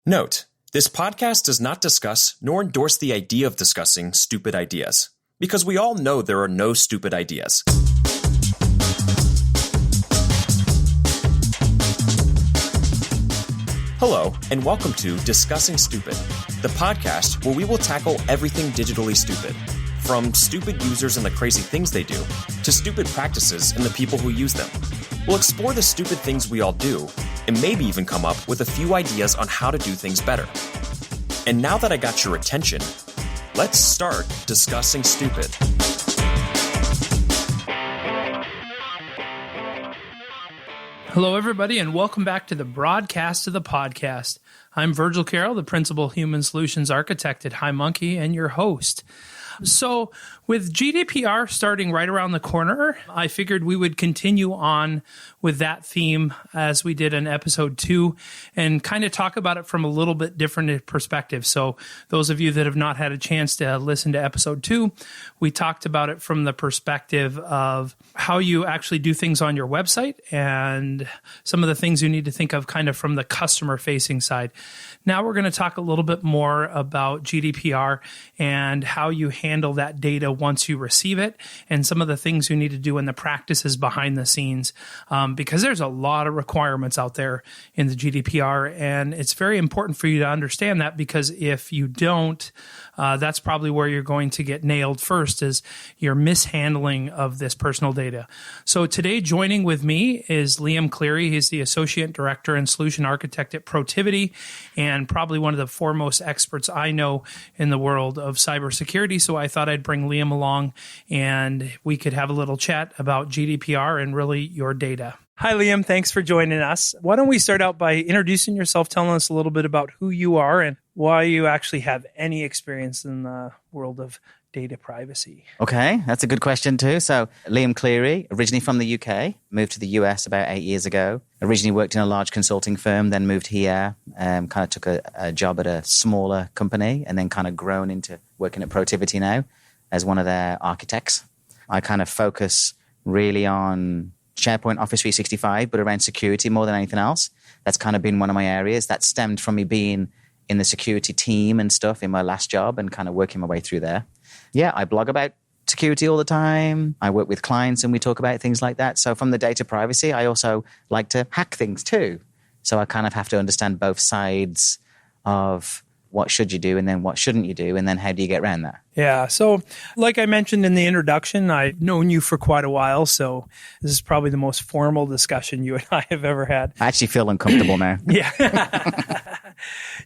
Note: this podcast does not discuss nor endorse the idea of discussing stupid ideas, because we all know there are no stupid ideas. Hello, and welcome to Discussing Stupid, the podcast where we will tackle everything digitally stupid, from stupid users and the crazy things they do, to stupid practices and the people who use them. We'll explore the stupid things we all do, and maybe even come up with a few ideas on how to do things better. And now that I got your attention, let's start discussing stupid. Hello, everybody, and welcome back to the broadcast of the podcast. I'm Virgil, the Principal Human Solutions Architect at HighMonkey, and your host. So with GDPR starting right around the corner, I figured we would continue on with that theme as we did in episode 2 and kind of talk about it from a little bit different perspective. So those of you that have not had a chance to listen to episode 2, we talked about it from the perspective of how you actually do things on your website and some of the things you need to think of kind of from the customer facing side. Now we're going to talk a little bit more about GDPR and how you handle that data once you receive it and some of the things you need to do in the practices behind the scenes, because there's a lot of requirements out there in the GDPR, and it's very important for you to understand that, because if you don't, that's probably where you're going to get nailed first, is your mishandling of this personal data. So today joining with me is Liam Cleary. He's the Associate Director and Solution Architect at Protiviti, and probably one of the foremost experts I know in the world of cybersecurity. So I thought I'd bring Liam along and we could have a little chat about GDPR and really your data. Hi, Liam. Thanks for joining us. Why don't we start out by introducing yourself, telling us a little bit about who you are and why you actually have any experience in the world of data privacy. Okay, that's a good question too. So Liam Cleary, originally from the UK, moved to the US about 8 years ago. Originally worked in a large consulting firm, then moved here, kind of took a job at a smaller company, and then kind of grown into working at Protiviti now as one of their architects. I kind of focus really on SharePoint, Office 365, but around security more than anything else. That's kind of been one of my areas. That stemmed from me being in the security team and stuff in my last job and kind of working my way through there. Yeah, I blog about security all the time. I work with clients and we talk about things like that. So from the data privacy, I also like to hack things too. So I kind of have to understand both sides of what should you do and then what shouldn't you do, and then how do you get around that? Yeah. So like I mentioned in the introduction, I've known you for quite a while. So this is probably the most formal discussion you and I have ever had. I actually feel uncomfortable now. Yeah.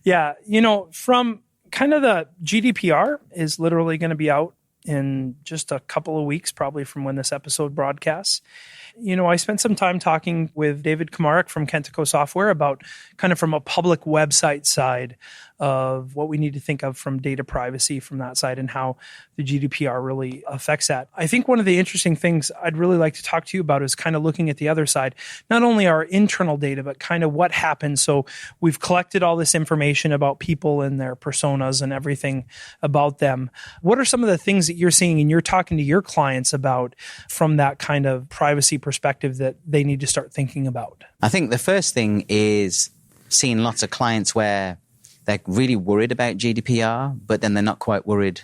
Yeah. You know, from kind of the GDPR is literally going to be out in just a couple of weeks, probably from when this episode broadcasts. You know, I spent some time talking with David Komarek from Kentico Software about kind of from a public website side of what we need to think of from data privacy from that side and how the GDPR really affects that. I think one of the interesting things I'd really like to talk to you about is kind of looking at the other side, not only our internal data, but kind of what happens. So we've collected all this information about people and their personas and everything about them. What are some of the things that you're seeing and you're talking to your clients about from that kind of privacy perspective that they need to start thinking about? I think the first thing is seeing lots of clients where they're really worried about GDPR, but then they're not quite worried,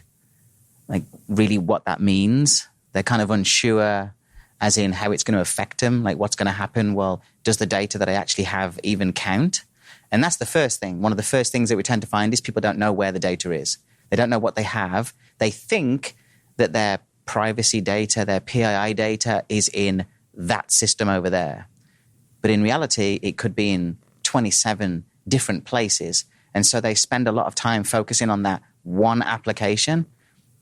like really what that means. They're kind of unsure as in how it's going to affect them, like what's going to happen. Well, does the data that I actually have even count? And that's the first thing. One of the first things that we tend to find is people don't know where the data is. They don't know what they have. They think that their privacy data, their PII data is in that system over there. But in reality, it could be in 27 different places. And so they spend a lot of time focusing on that one application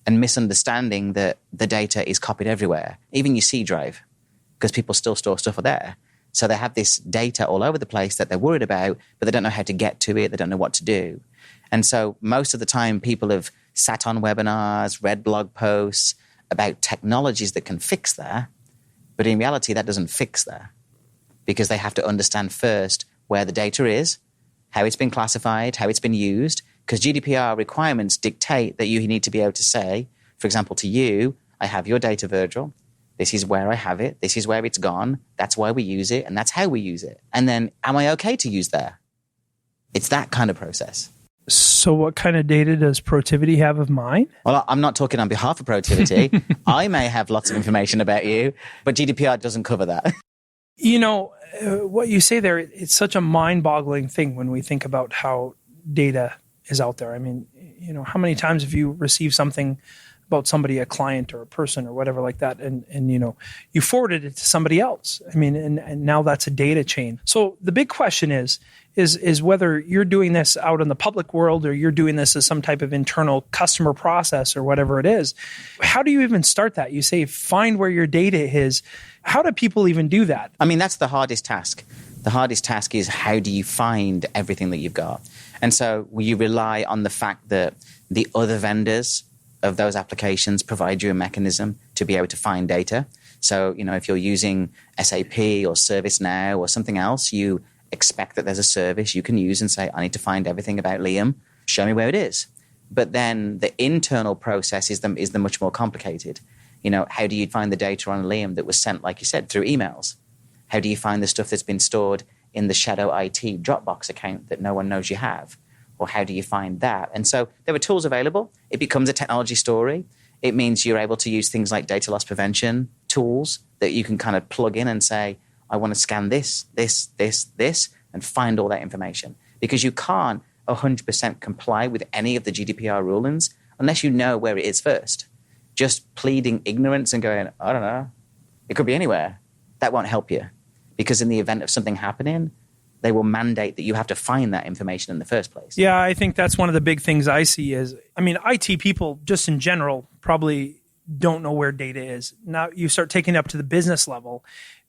and misunderstanding that the data is copied everywhere, even your C drive, because people still store stuff there. So they have this data all over the place that they're worried about, but they don't know how to get to it. They don't know what to do. And so most of the time people have sat on webinars, read blog posts about technologies that can fix that. But in reality, that doesn't fix that, because they have to understand first where the data is, how it's been classified, how it's been used, because GDPR requirements dictate that you need to be able to say, for example, to you, I have your data, Virgil. This is where I have it. This is where it's gone. That's why we use it. And that's how we use it. And then, am I okay to use there? It's that kind of process. So what kind of data does Protiviti have of mine? Well, I'm not talking on behalf of Protiviti. I may have lots of information about you, but GDPR doesn't cover that. You know, what you say there, it's such a mind-boggling thing when we think about how data is out there. I mean, you know, how many times have you received something about somebody, a client or a person or whatever like that, and you know, you forwarded it to somebody else. I mean, and now that's a data chain. So the big question is whether you're doing this out in the public world or you're doing this as some type of internal customer process or whatever it is. How do you even start that? You say, find where your data is. How do people even do that? I mean, that's the hardest task. The hardest task is how do you find everything that you've got? And so you rely on the fact that the other vendors of those applications provide you a mechanism to be able to find data. So, you know, if you're using SAP or ServiceNow or something else, you expect that there's a service you can use and say, I need to find everything about Liam. Show me where it is. But then the internal process is the much more complicated. You know, how do you find the data on Liam that was sent, like you said, through emails? How do you find the stuff that's been stored in the shadow IT Dropbox account that no one knows you have? Or how do you find that? And so there are tools available. It becomes a technology story. It means you're able to use things like data loss prevention tools that you can kind of plug in and say, I want to scan this, and find all that information. Because you can't 100% comply with any of the GDPR rulings unless you know where it is first. Just pleading ignorance and going, I don't know, it could be anywhere. That won't help you. Because in the event of something happening, they will mandate that you have to find that information in the first place. Yeah, I think that's one of the big things I see is, I mean, IT people just in general probably don't know where data is. Now you start taking it up to the business level,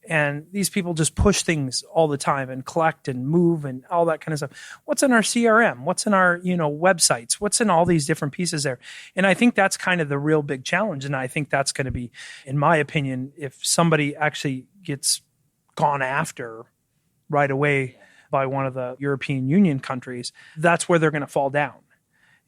and these people just push things all the time and collect and move and all that kind of stuff. What's in our CRM? What's in our, you know, websites? What's in all these different pieces there? And I think that's kind of the real big challenge. And I think that's going to be, in my opinion, if somebody actually gets gone after right away by one of the European Union countries, that's where they're going to fall down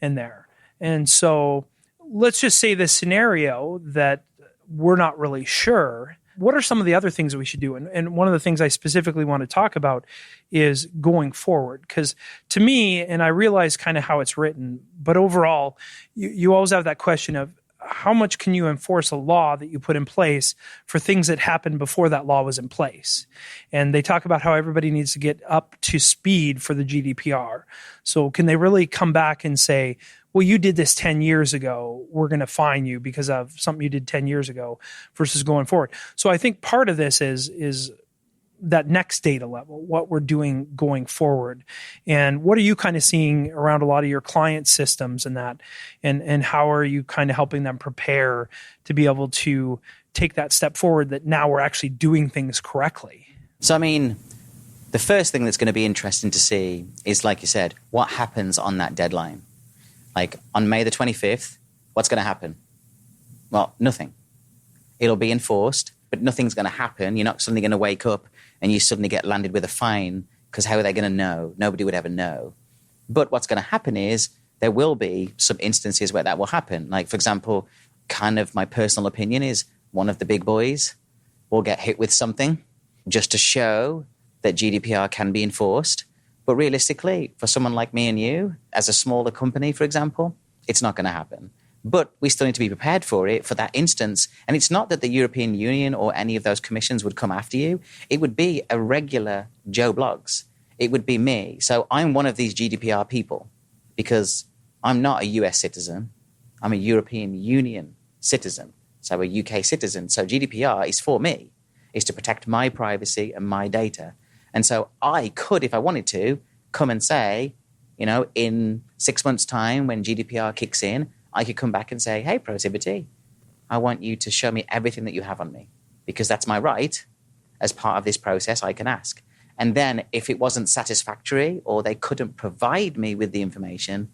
in there. And so let's just say this scenario that we're not really sure. What are some of the other things that we should do? And one of the things I specifically want to talk about is going forward. Because to me, and I realize kind of how it's written, but overall, you always have that question of how much can you enforce a law that you put in place for things that happened before that law was in place? And they talk about how everybody needs to get up to speed for the GDPR. So can they really come back and say, well, you did this 10 years ago, we're going to fine you because of something you did 10 years ago versus going forward. So I think part of this is that next data level, what we're doing going forward. And what are you kind of seeing around a lot of your client systems and that? And how are you kind of helping them prepare to be able to take that step forward that now we're actually doing things correctly? So, I mean, the first thing that's going to be interesting to see is, like you said, what happens on that deadline. Like on May the 25th, what's going to happen? Well, nothing. It'll be enforced, but nothing's going to happen. You're not suddenly going to wake up and you suddenly get landed with a fine, because how are they going to know? Nobody would ever know. But what's going to happen is there will be some instances where that will happen. Like, for example, kind of my personal opinion is one of the big boys will get hit with something just to show that GDPR can be enforced. But realistically, for someone like me and you, as a smaller company, for example, it's not going to happen. But we still need to be prepared for it, for that instance. And it's not that the European Union or any of those commissions would come after you. It would be a regular Joe Bloggs. It would be me. So I'm one of these GDPR people because I'm not a US citizen. I'm a European Union citizen, so a UK citizen. So GDPR is for me. It's to protect my privacy and my data. And so I could, if I wanted to, come and say, you know, in 6 months' time when GDPR kicks in, I could come back and say, hey, Protiviti, I want you to show me everything that you have on me, because that's my right. As part of this process, I can ask. And then if it wasn't satisfactory or they couldn't provide me with the information,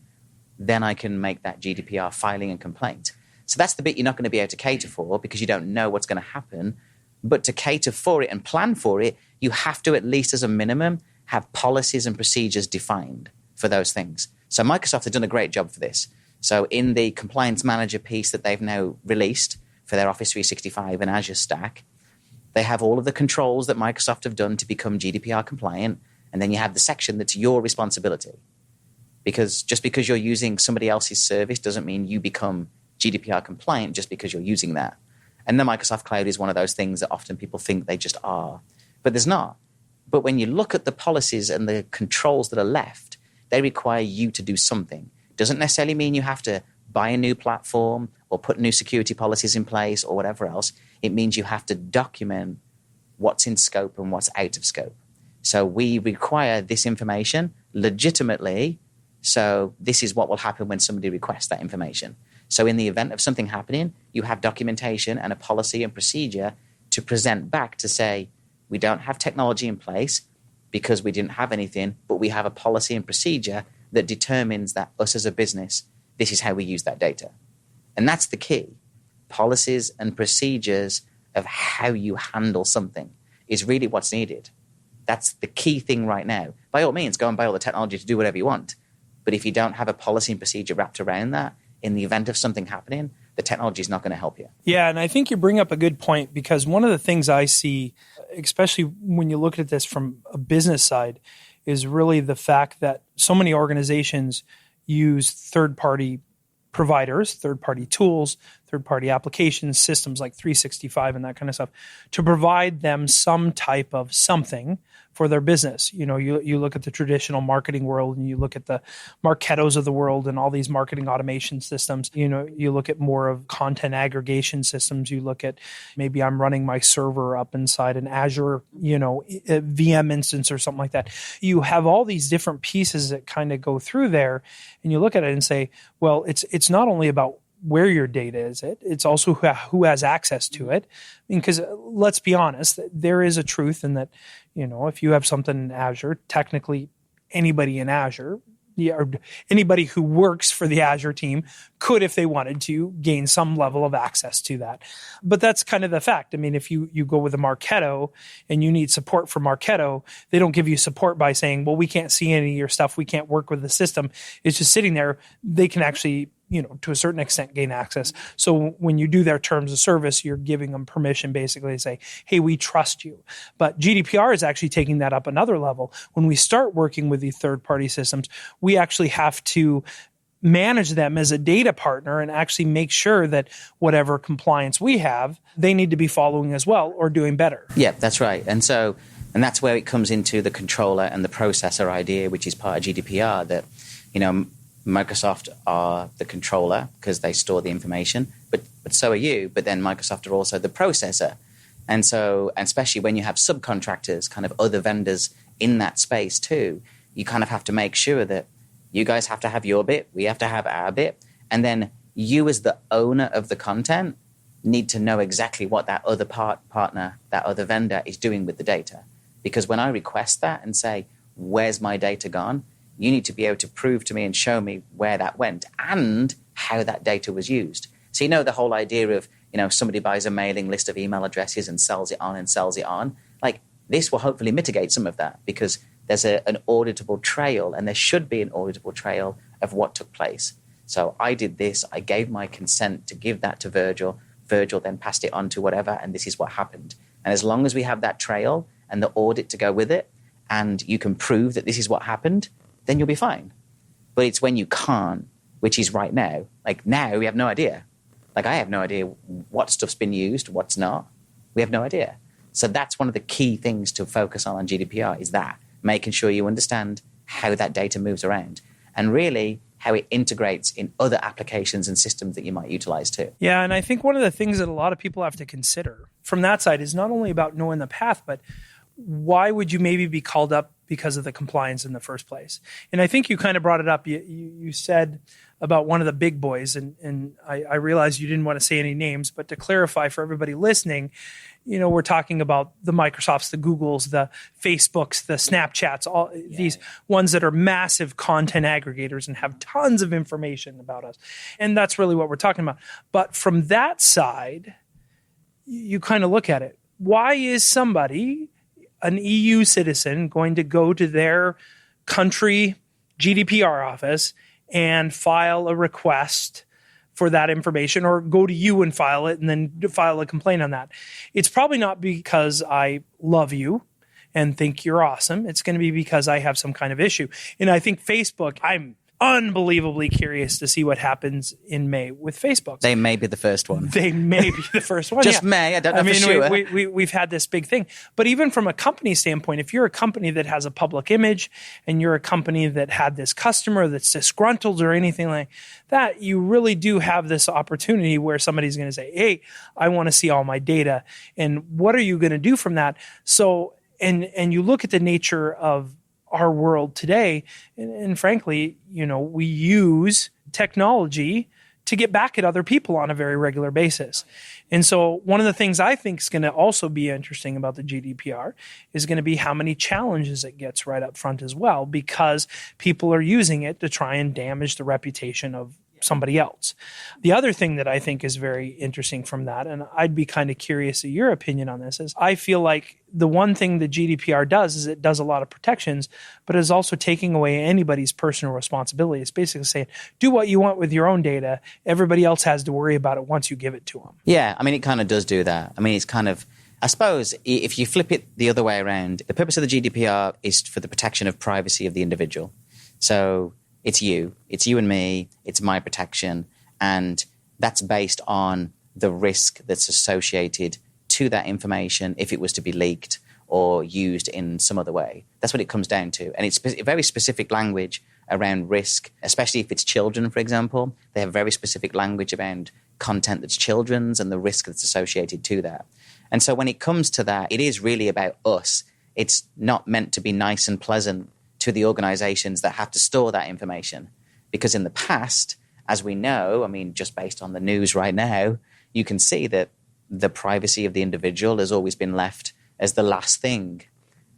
then I can make that GDPR filing and complaint. So that's the bit you're not going to be able to cater for because you don't know what's going to happen. But to cater for it and plan for it, you have to, at least as a minimum, have policies and procedures defined for those things. So Microsoft have done a great job for this. So in the compliance manager piece that they've now released for their Office 365 and Azure stack, they have all of the controls that Microsoft have done to become GDPR compliant. And then you have the section that's your responsibility. Because just because you're using somebody else's service doesn't mean you become GDPR compliant just because you're using that. And the Microsoft Cloud is one of those things that often people think they just are. But there's not. But when you look at the policies and the controls that are left, they require you to do something. Doesn't necessarily mean you have to buy a new platform or put new security policies in place or whatever else. It means you have to document what's in scope and what's out of scope. So we require this information legitimately. So this is what will happen when somebody requests that information. So in the event of something happening, you have documentation and a policy and procedure to present back to say, we don't have technology in place because we didn't have anything, but we have a policy and procedure that determines that us as a business, this is how we use that data. And that's the key. Policies and procedures of how you handle something is really what's needed. That's the key thing right now. By all means, go and buy all the technology to do whatever you want. But if you don't have a policy and procedure wrapped around that, in the event of something happening, the technology is not going to help you. Yeah, and I think you bring up a good point, because one of the things I see, especially when you look at this from a business side, is really the fact that so many organizations use third-party providers, third-party tools, third-party applications, systems like 365 and that kind of stuff, to provide them some type of something for their business. You know, you look at the traditional marketing world and you look at the Marketos of the world and all these marketing automation systems. You know, you look at more of content aggregation systems. You look at maybe I'm running my server up inside an Azure, VM instance or something like that. You have all these different pieces that kind of go through there, and you look at it and say, well, it's not only about where your data is, it's also who has access to it. I mean, because let's be honest, there is a truth in that, if you have something in Azure, technically anybody in Azure, or anybody who works for the Azure team could, if they wanted to, gain some level of access to that. But that's kind of the fact. I mean, if you go with a Marketo and you need support for Marketo, they don't give you support by saying, well, we can't see any of your stuff, we can't work with the system. It's just sitting there. They can actually, to a certain extent, gain access. So when you do their terms of service, you're giving them permission basically to say, hey, we trust you. But GDPR is actually taking that up another level. When we start working with these third-party systems, we actually have to manage them as a data partner and actually make sure that whatever compliance we have, they need to be following as well or doing better. Yeah, that's right. And that's where it comes into the controller and the processor idea, which is part of GDPR, that, Microsoft are the controller because they store the information, but so are you. But then Microsoft are also the processor. And especially when you have subcontractors, kind of other vendors in that space too, you kind of have to make sure that you guys have to have your bit, we have to have our bit. And then you as the owner of the content need to know exactly what that other partner, that other vendor is doing with the data. Because when I request that and say, where's my data gone? You need to be able to prove to me and show me where that went and how that data was used. So the whole idea of, somebody buys a mailing list of email addresses and sells it on. Like, this will hopefully mitigate some of that because there's an auditable trail, and there should be an auditable trail of what took place. So I did this, I gave my consent to give that to Virgil. Virgil then passed it on to whatever, and this is what happened. And as long as we have that trail and the audit to go with it, and you can prove that this is what happened, then you'll be fine. But it's when you can't, which is right now. Like now, we have no idea. Like I have no idea what stuff's been used, what's not. We have no idea. So that's one of the key things to focus on GDPR is that, making sure you understand how that data moves around and really how it integrates in other applications and systems that you might utilize too. Yeah, and I think one of the things that a lot of people have to consider from that side is not only about knowing the path, but why would you maybe be called up because of the compliance in the first place? And I think you kind of brought it up. You said about one of the big boys, and I realize you didn't want to say any names, but to clarify for everybody listening, we're talking about the Microsofts, the Googles, the Facebooks, the Snapchats, all these ones that are massive content aggregators and have tons of information about us. And that's really what we're talking about. But from that side, you kind of look at it. Why is somebody, an EU citizen, going to go to their country GDPR office and file a request for that information, or go to you and file it and then file a complaint on that? It's probably not because I love you and think you're awesome. It's going to be because I have some kind of issue. And I think Facebook, I'm unbelievably curious to see what happens in May with Facebook. They may be the first one. They may be the first one. Just may. I don't know for sure. We've had this big thing. But even from a company standpoint, if you're a company that has a public image and you're a company that had this customer that's disgruntled or anything like that, you really do have this opportunity where somebody's going to say, hey, I want to see all my data. And what are you going to do from that? So, and you look at the nature of our world today, and frankly, we use technology to get back at other people on a very regular basis. And so one of the things I think is going to also be interesting about the GDPR is going to be how many challenges it gets right up front as well, because people are using it to try and damage the reputation of somebody else. The other thing that I think is very interesting from that, and I'd be kind of curious of your opinion on this, is I feel like the one thing that GDPR does is it does a lot of protections, but is also taking away anybody's personal responsibility. It's basically saying, do what you want with your own data. Everybody else has to worry about it once you give it to them. Yeah, I mean, it kind of does do that. I mean, it's kind of, I suppose, if you flip it the other way around, the purpose of the GDPR is for the protection of privacy of the individual. So it's you and me, it's my protection, and that's based on the risk that's associated to that information if it was to be leaked or used in some other way. That's what it comes down to. And it's very specific language around risk, especially if it's children, for example. They have very specific language around content that's children's and the risk that's associated to that. And so when it comes to that, it is really about us. It's not meant to be nice and pleasant to the organizations that have to store that information. Because in the past, as we know, I mean, just based on the news right now, you can see that the privacy of the individual has always been left as the last thing,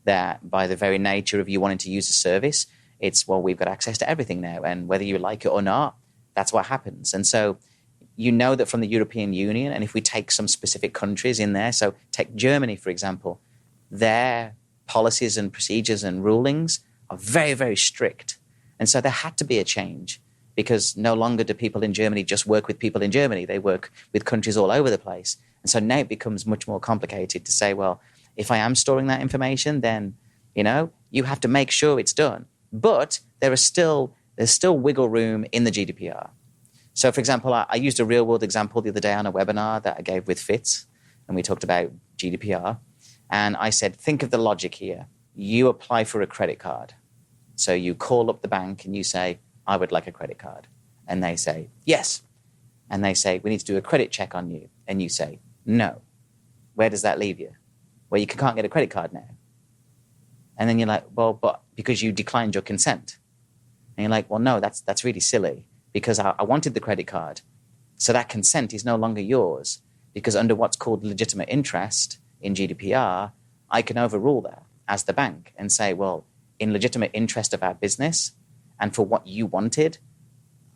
that by the very nature of you wanting to use a service, it's, well, we've got access to everything now. And whether you like it or not, that's what happens. And so you know that from the European Union, and if we take some specific countries in there, so take Germany, for example, their policies and procedures and rulings are very, very strict. And so there had to be a change, because no longer do people in Germany just work with people in Germany. They work with countries all over the place. And so now it becomes much more complicated to say, well, if I am storing that information, then, you have to make sure it's done. But there's still wiggle room in the GDPR. So, for example, I used a real-world example the other day on a webinar that I gave with Fitz, and we talked about GDPR. And I said, think of the logic here. You apply for a credit card. So you call up the bank and you say, I would like a credit card. And they say, yes. And they say, we need to do a credit check on you. And you say, no. Where does that leave you? Well, you can't get a credit card now. And then you're like, well, but because you declined your consent. And you're like, well, no, that's really silly, because I wanted the credit card. So that consent is no longer yours, because under what's called legitimate interest in GDPR, I can overrule that as the bank and say, well, in legitimate interest of our business and for what you wanted,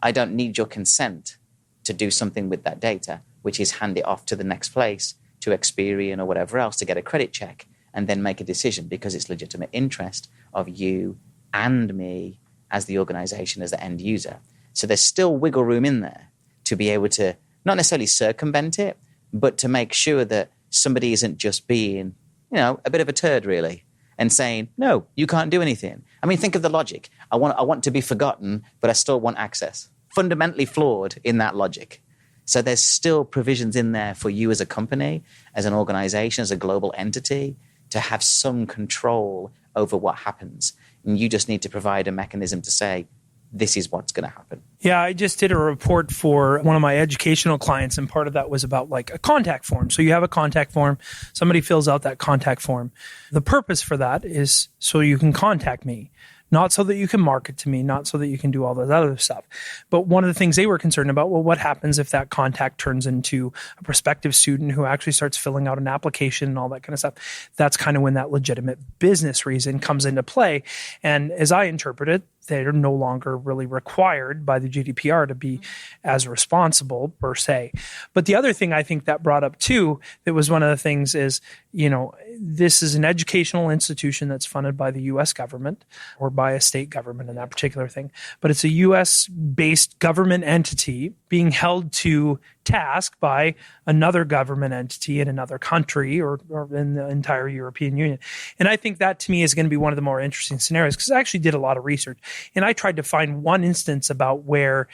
I don't need your consent to do something with that data, which is hand it off to the next place, to Experian or whatever else, to get a credit check and then make a decision, because it's legitimate interest of you and me as the organization, as the end user. So there's still wiggle room in there to be able to not necessarily circumvent it, but to make sure that somebody isn't just being, a bit of a turd, really, and saying, no, you can't do anything. I mean, think of the logic. I want to be forgotten, but I still want access. Fundamentally flawed in that logic. So there's still provisions in there for you as a company, as an organization, as a global entity, to have some control over what happens. And you just need to provide a mechanism to say, this is what's going to happen. Yeah, I just did a report for one of my educational clients, and part of that was about like a contact form. So you have a contact form, somebody fills out that contact form. The purpose for that is so you can contact me, not so that you can market to me, not so that you can do all this other stuff. But one of the things they were concerned about, well, what happens if that contact turns into a prospective student who actually starts filling out an application and all that kind of stuff? That's kind of when that legitimate business reason comes into play. And as I interpret it, they're no longer really required by the GDPR to be as responsible per se. But the other thing I think that brought up too, that was one of the things is, this is an educational institution that's funded by the U.S. government or by a state government in that particular thing. But it's a U.S. based government entity being held to task by another government entity in another country or in the entire European Union. And I think that to me is going to be one of the more interesting scenarios, because I actually did a lot of research and I tried to find one instance about where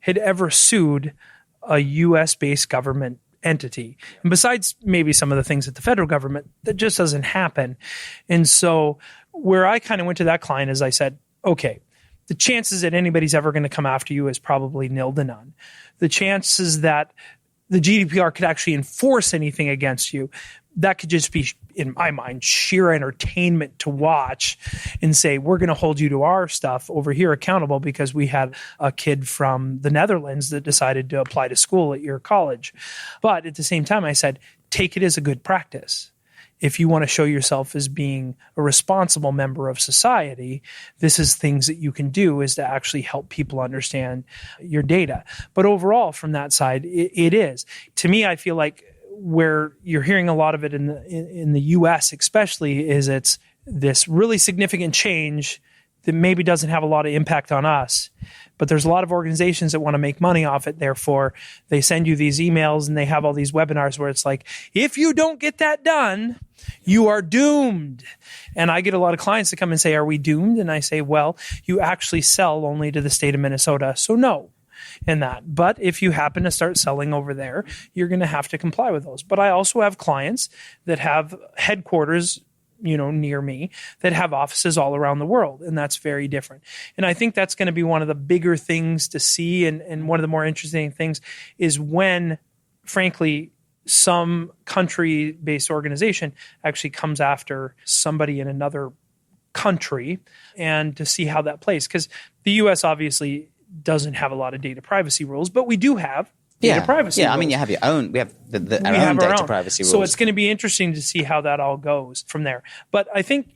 had ever sued a US-based government entity. And besides maybe some of the things at the federal government, that just doesn't happen. And so where I kind of went to that client is I said, okay, the chances that anybody's ever going to come after you is probably nil to none. The chances that the GDPR could actually enforce anything against you, that could just be, in my mind, sheer entertainment to watch and say, we're going to hold you to our stuff over here accountable because we had a kid from the Netherlands that decided to apply to school at your college. But at the same time, I said, take it as a good practice. If you want to show yourself as being a responsible member of society, this is things that you can do, is to actually help people understand your data. But overall, from that side, it is. To me, I feel like where you're hearing a lot of it in the US especially is it's this really significant change that maybe doesn't have a lot of impact on us. But there's a lot of organizations that want to make money off it. Therefore, they send you these emails and they have all these webinars where it's like, if you don't get that done, you are doomed. And I get a lot of clients that come and say, are we doomed? And I say, well, you actually sell only to the state of Minnesota. So no. In that. But if you happen to start selling over there, you're going to have to comply with those. But I also have clients that have headquarters, near me, that have offices all around the world. And that's very different. And I think that's going to be one of the bigger things to see. And one of the more interesting things is when, frankly, some country-based organization actually comes after somebody in another country, and to see how that plays. Because the U.S. obviously doesn't have a lot of data privacy rules, but we do have data privacy rules. I mean, you have your own, we have our own data privacy rules. So it's going to be interesting to see how that all goes from there. But I think,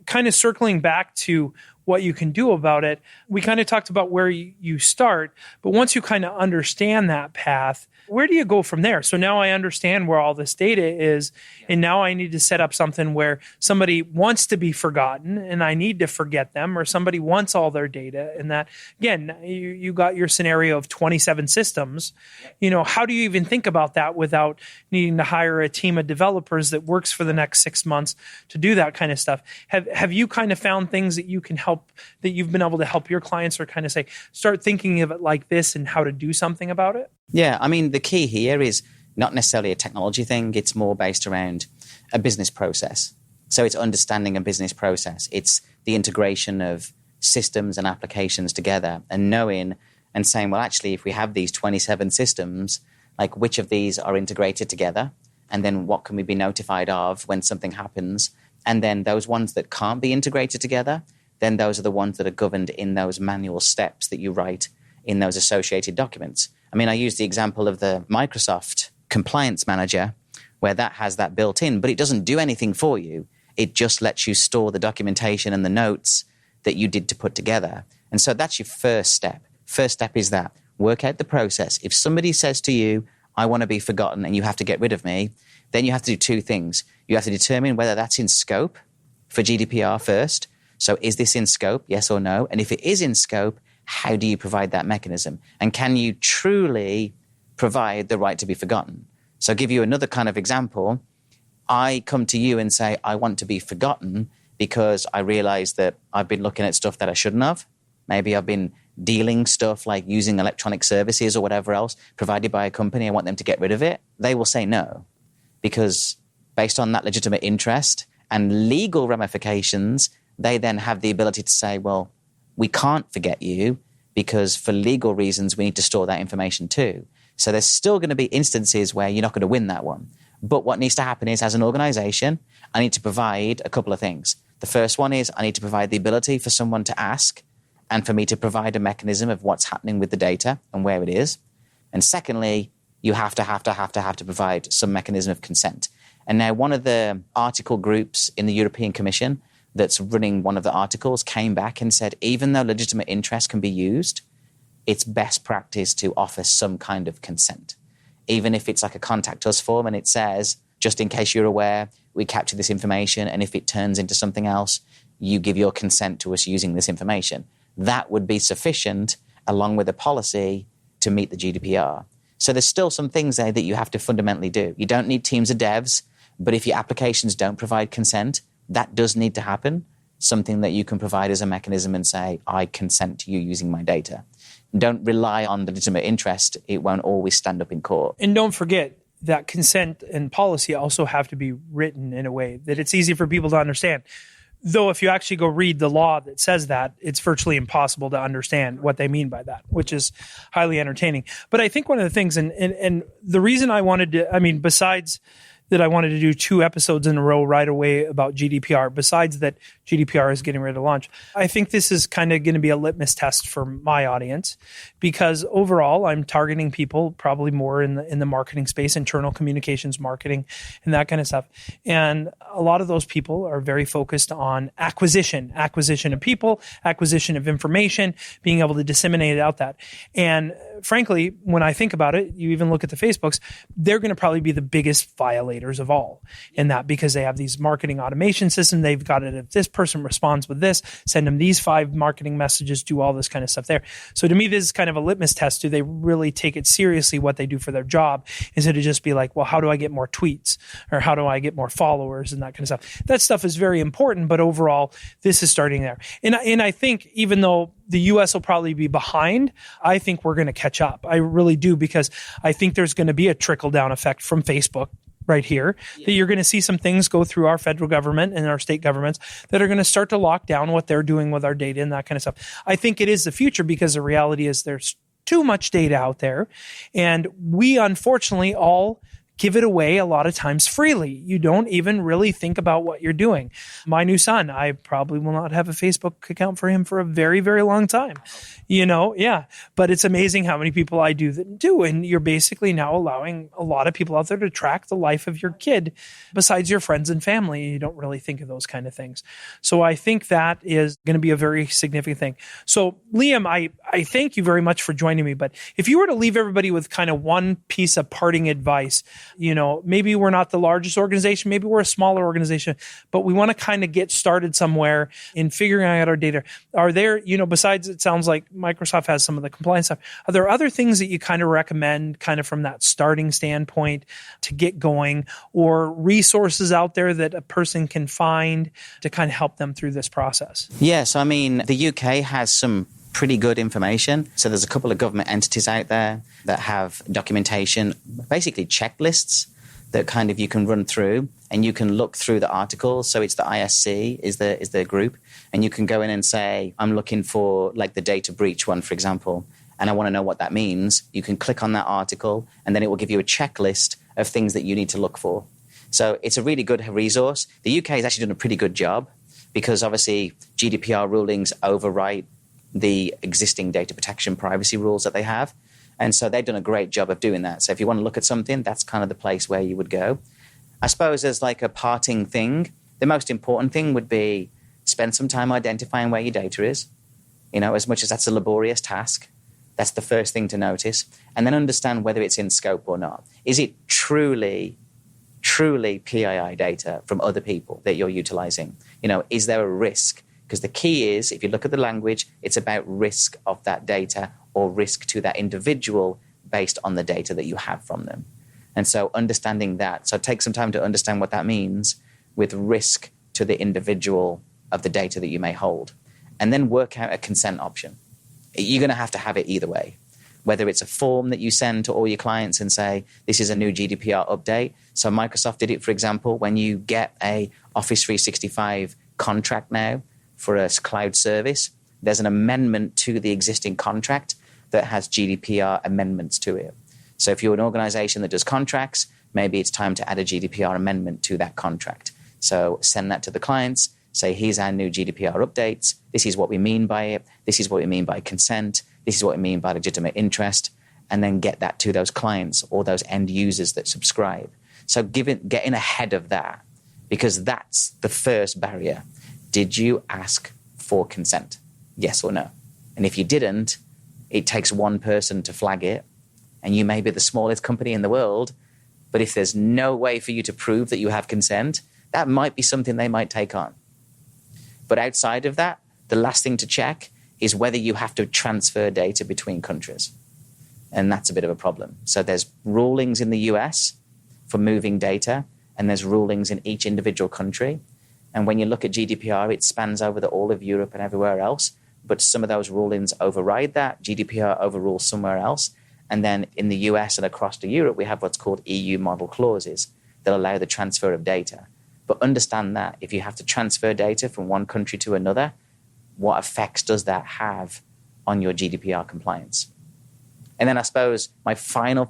kind of circling back to what you can do about it, we kind of talked about where you start, but once you kind of understand that path, where do you go from there? So now I understand where all this data is, and now I need to set up something where somebody wants to be forgotten and I need to forget them, or somebody wants all their data. And that, again, you got your scenario of 27 systems. How do you even think about that without needing to hire a team of developers that works for the next 6 months to do that kind of stuff? Have you kind of found things that you can help, that you've been able to help your clients, or kind of say, start thinking of it like this and how to do something about it? Yeah, I mean, the key here is not necessarily a technology thing. It's more based around a business process. So it's understanding a business process. It's the integration of systems and applications together, and knowing and saying, well, actually, if we have these 27 systems, like which of these are integrated together? And then what can we be notified of when something happens? And then those ones that can't be integrated together, then those are the ones that are governed in those manual steps that you write in those associated documents. I mean, I use the example of the Microsoft Compliance Manager, where that has that built in, but it doesn't do anything for you. It just lets you store the documentation and the notes that you did to put together. And so that's your first step. First step is that. Work out the process. If somebody says to you, I want to be forgotten and you have to get rid of me, then you have to do two things. You have to determine whether that's in scope for GDPR first. So is this in scope, yes or no? And if it is in scope, how do you provide that mechanism? And can you truly provide the right to be forgotten? So I'll give you another kind of example. I come to you and say, I want to be forgotten because I realize that I've been looking at stuff that I shouldn't have. Maybe I've been dealing stuff like using electronic services or whatever else provided by a company. I want them to get rid of it. They will say no, because based on that legitimate interest and legal ramifications, they then have the ability to say, well, we can't forget you because for legal reasons, we need to store that information too. So there's still going to be instances where you're not going to win that one. But what needs to happen is, as an organization, I need to provide a couple of things. The first one is I need to provide the ability for someone to ask and for me to provide a mechanism of what's happening with the data and where it is. And secondly, you have to provide some mechanism of consent. And now one of the article groups in the European Commission that's running one of the articles came back and said, even though legitimate interest can be used, it's best practice to offer some kind of consent. Even if it's like a contact us form and it says, just in case you're aware, we capture this information, and if it turns into something else, you give your consent to us using this information. That would be sufficient, along with a policy, to meet the GDPR. So there's still some things there that you have to fundamentally do. You don't need teams of devs, but if your applications don't provide consent, that does need to happen. Something that you can provide as a mechanism and say, I consent to you using my data. Don't rely on the legitimate interest. It won't always stand up in court. And don't forget that consent and policy also have to be written in a way that it's easy for people to understand. Though if you actually go read the law that says that, it's virtually impossible to understand what they mean by that, which is highly entertaining. But I think one of the things, and the reason I wanted to, besides that I wanted to do 2 episodes in a row right away about GDPR, besides that GDPR is getting ready to launch, I think this is kind of going to be a litmus test for my audience, because overall I'm targeting people probably more in the marketing space, internal communications marketing and that kind of stuff. And a lot of those people are very focused on acquisition of people, acquisition of information, being able to disseminate it out that. And frankly, when I think about it, you even look at the Facebooks, they're going to probably be the biggest violators of all in that, because they have these marketing automation systems. They've got it. If this person responds with this, send them these 5 marketing messages, do all this kind of stuff there. So to me, this is kind of a litmus test. Do they really take it seriously, what they do for their job, instead of just be like, well, how do I get more tweets, or how do I get more followers and that kind of stuff? That stuff is very important, but overall, this is starting there. And I think even though the US will probably be behind, I think we're going to catch up. I really do, because I think there's going to be a trickle-down effect from Facebook right here, that you're going to see some things go through our federal government and our state governments that are going to start to lock down what they're doing with our data and that kind of stuff. I think it is the future, because the reality is there's too much data out there, and we unfortunately all give it away a lot of times freely. You don't even really think about what you're doing. My new son, I probably will not have a Facebook account for him for a very, very long time. Yeah. But it's amazing how many people I do that do. And you're basically now allowing a lot of people out there to track the life of your kid besides your friends and family. You don't really think of those kind of things. So I think that is going to be a very significant thing. So Liam, I thank you very much for joining me. But if you were to leave everybody with kind of one piece of parting advice, maybe we're not the largest organization, maybe we're a smaller organization, but we want to kind of get started somewhere in figuring out our data. Are there, besides, it sounds like Microsoft has some of the compliance stuff, are there other things that you kind of recommend kind of from that starting standpoint to get going, or resources out there that a person can find to kind of help them through this process? Yes, the UK has some pretty good information. So there's a couple of government entities out there that have documentation, basically checklists that kind of you can run through, and you can look through the articles. So it's the ISC is the group, and you can go in and say, I'm looking for like the data breach one, for example, and I want to know what that means. You can click on that article, and then it will give you a checklist of things that you need to look for. So it's a really good resource. The UK has actually done a pretty good job, because obviously GDPR rulings overwrite the existing data protection privacy rules that they have. And so they've done a great job of doing that. So if you want to look at something, that's kind of the place where you would go. I suppose as like a parting thing, the most important thing would be spend some time identifying where your data is. As much as that's a laborious task, that's the first thing to notice. And then understand whether it's in scope or not. Is it truly PII data from other people that you're utilizing? Is there a risk? Because the key is, if you look at the language, it's about risk of that data or risk to that individual based on the data that you have from them. And so understanding that. So take some time to understand what that means with risk to the individual of the data that you may hold. And then work out a consent option. You're going to have it either way. Whether it's a form that you send to all your clients and say, this is a new GDPR update. So Microsoft did it, for example, when you get a Office 365 contract now, for a cloud service, there's an amendment to the existing contract that has GDPR amendments to it. So if you're an organization that does contracts, maybe it's time to add a GDPR amendment to that contract. So send that to the clients, say, here's our new GDPR updates. This is what we mean by it. This is what we mean by consent. This is what we mean by legitimate interest. And then get that to those clients or those end users that subscribe. So getting ahead of that, because that's the first barrier. Did you ask for consent? Yes or no? And if you didn't, it takes one person to flag it, and you may be the smallest company in the world, but if there's no way for you to prove that you have consent, that might be something they might take on. But outside of that, the last thing to check is whether you have to transfer data between countries. And that's a bit of a problem. So there's rulings in the US for moving data, and there's rulings in each individual country. And when you look at GDPR, it spans over all of Europe and everywhere else. But some of those rulings override that. GDPR overrules somewhere else. And then in the US and across to Europe, we have what's called EU model clauses that allow the transfer of data. But understand that if you have to transfer data from one country to another, what effects does that have on your GDPR compliance? And then I suppose my final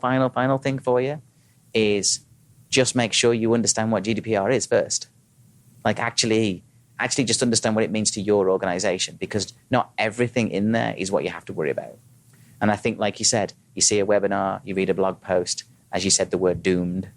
thing for you is just make sure you understand what GDPR is first. Like actually just understand what it means to your organization, because not everything in there is what you have to worry about. And I think, like you said, you see a webinar, you read a blog post, as you said, the word doomed.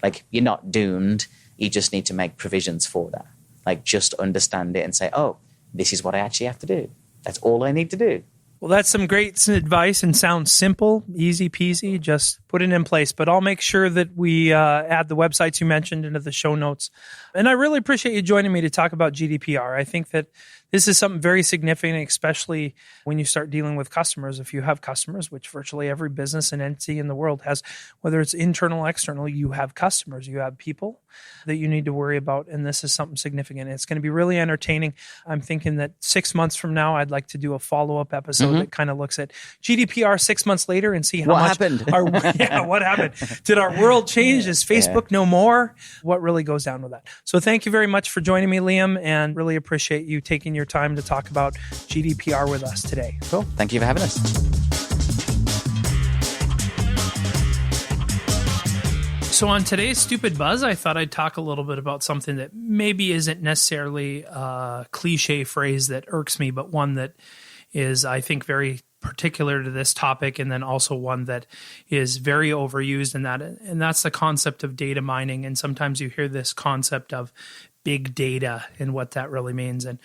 Like, you're not doomed. You just need to make provisions for that. Like, just understand it and say, oh, this is what I actually have to do. That's all I need to do. Well, that's some great advice and sounds simple, easy peasy. Just put it in place. But I'll make sure that we add the websites you mentioned into the show notes. And I really appreciate you joining me to talk about GDPR. I think that this is something very significant, especially when you start dealing with customers. If you have customers, which virtually every business and entity in the world has, whether it's internal or external, you have customers, you have people that you need to worry about. And this is something significant. It's going to be really entertaining. I'm thinking that 6 months from now, I'd like to do a follow-up episode that kind of looks at GDPR 6 months later and see how what much happened. what happened? Did our world change? Is Facebook no more? What really goes down with that? So thank you very much for joining me, Liam, and really appreciate you taking your time to talk about GDPR with us today. Cool. Thank you for having us. So on today's Stupid Buzz, I thought I'd talk a little bit about something that maybe isn't necessarily a cliche phrase that irks me, but one that is, I think, very particular to this topic, and then also one that is very overused, and that's the concept of data mining. And sometimes you hear this concept of big data and what that really means. And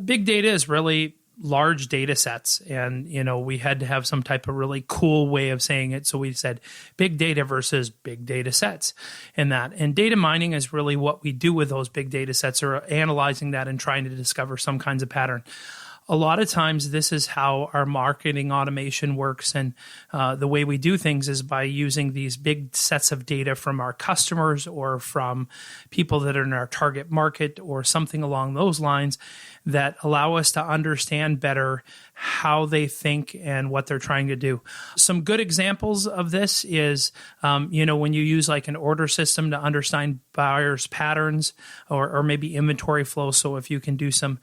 big data is really large data sets. And, we had to have some type of really cool way of saying it. So we said big data versus big data sets and that. And data mining is really what we do with those big data sets, or analyzing that and trying to discover some kinds of pattern. A lot of times this is how our marketing automation works, and the way we do things is by using these big sets of data from our customers or from people that are in our target market or something along those lines that allow us to understand better how they think and what they're trying to do. Some good examples of this is, when you use like an order system to understand buyers' patterns or maybe inventory flow. So if you can do some,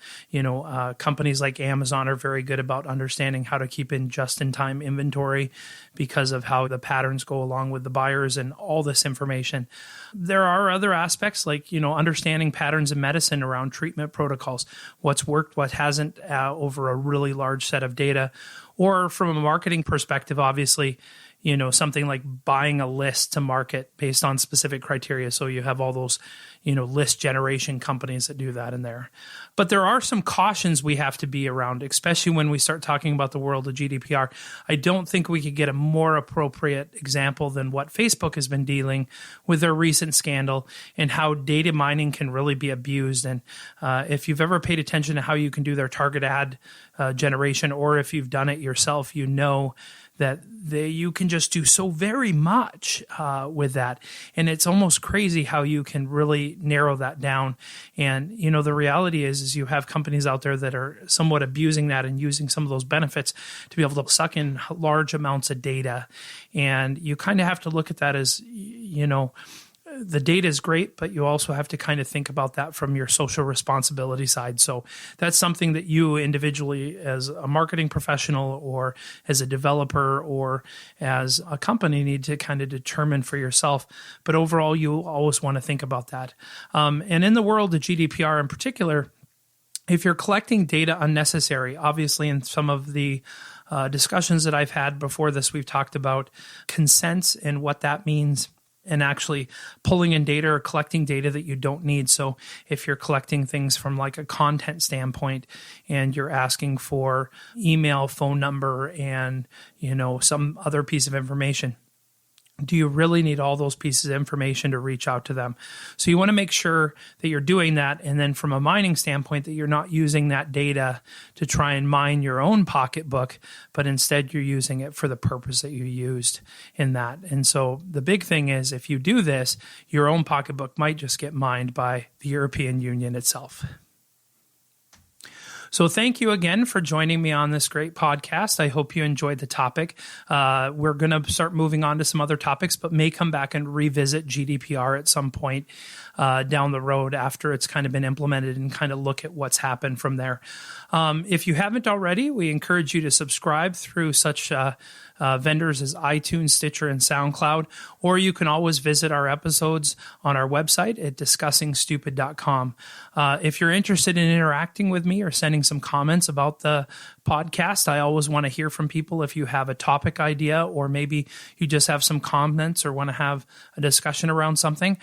companies like Amazon are very good about understanding how to keep in just-in-time inventory because of how the patterns go along with the buyers and all this information. There are other aspects like, understanding patterns in medicine around treatment protocols, what's worked, what hasn't, over a really large set of data. Or from a marketing perspective, obviously, something like buying a list to market based on specific criteria. So you have all those, list generation companies that do that in there. But there are some cautions we have to be around, especially when we start talking about the world of GDPR. I don't think we could get a more appropriate example than what Facebook has been dealing with their recent scandal and how data mining can really be abused. And if you've ever paid attention to how you can do their target ad generation, or if you've done it yourself, that you can just do so very much with that. And it's almost crazy how you can really narrow that down. And, the reality is you have companies out there that are somewhat abusing that and using some of those benefits to be able to suck in large amounts of data. And you kind of have to look at that as, the data is great, but you also have to kind of think about that from your social responsibility side. So that's something that you individually as a marketing professional or as a developer or as a company need to kind of determine for yourself. But overall, you always want to think about that. And in the world of GDPR in particular, if you're collecting data unnecessary, obviously in some of the discussions that I've had before this, we've talked about consents and what that means, and actually pulling in data or collecting data that you don't need. So if you're collecting things from like a content standpoint and you're asking for email, phone number, and, some other piece of information, do you really need all those pieces of information to reach out to them? So you want to make sure that you're doing that. And then from a mining standpoint, that you're not using that data to try and mine your own pocketbook, but instead you're using it for the purpose that you used in that. And so the big thing is, if you do this, your own pocketbook might just get mined by the European Union itself. So thank you again for joining me on this great podcast. I hope you enjoyed the topic. We're going to start moving on to some other topics, but may come back and revisit GDPR at some point down the road after it's kind of been implemented, and kind of look at what's happened from there. If you haven't already, we encourage you to subscribe through such vendors as iTunes, Stitcher, and SoundCloud, or you can always visit our episodes on our website at discussingstupid.com. If you're interested in interacting with me or sending some comments about the podcast, I always want to hear from people. If you have a topic idea, or maybe you just have some comments or want to have a discussion around something,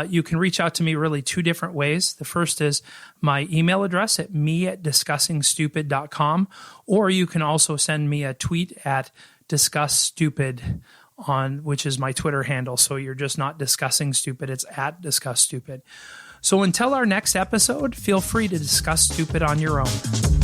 you can reach out to me really two different ways. The first is my email address at me@discussingstupid.com, or you can also send me a tweet at discussstupid which is my Twitter handle. So you're just not discussing stupid, it's at discussstupid. So until our next episode, feel free to discuss stupid on your own.